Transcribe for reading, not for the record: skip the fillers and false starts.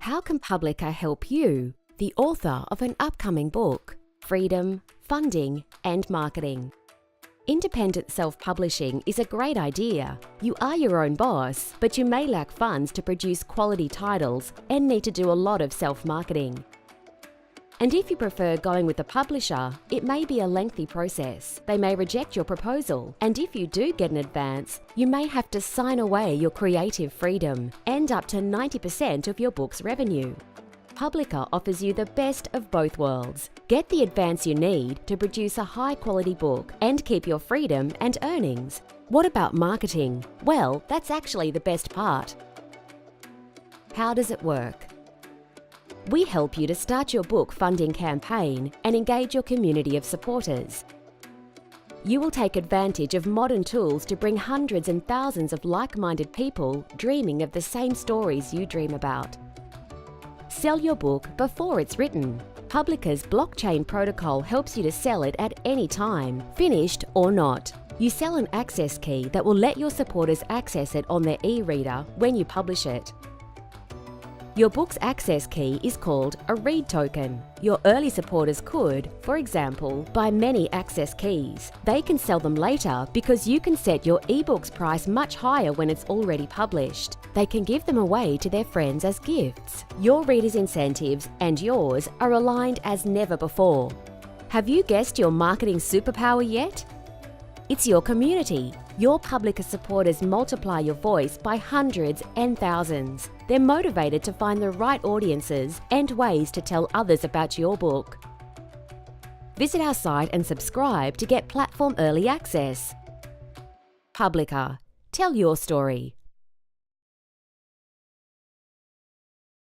How can Publica help you, the author of an upcoming book? Freedom, funding, and marketing. Independent self-publishing is a great idea. You are your own boss, but you may lack funds to produce quality titles and need to do a lot of self-marketing. And if you prefer going with a publisher, it may be a lengthy process. They may reject your proposal, and if you do get an advance, you may have to sign away your creative freedom and up to 90% of your book's revenue. Publica offers you the best of both worlds. Get the advance you need to produce a high-quality book and keep your freedom and earnings. What about marketing? Well, that's actually the best part. How does it work? We help you to start your book funding campaign and engage your community of supporters. You will take advantage of modern tools to bring hundreds and thousands of like-minded people dreaming of the same stories you dream about. Sell your book before it's written. Publica's blockchain protocol helps you to sell it at any time, finished or not. You sell an access key that will let your supporters access it on their e-reader when you publish it. Your book's access key is called a read token. Your early supporters could, for example, buy many access keys. They can sell them later because you can set your ebook's price much higher when it's already published. They can give them away to their friends as gifts. Your readers' incentives and yours are aligned as never before. Have you guessed your marketing superpower yet? It's your community. Your Publica supporters multiply your voice by hundreds and thousands. They're motivated to find the right audiences and ways to tell others about your book. Visit our site and subscribe to get platform early access. Publica. Tell your story.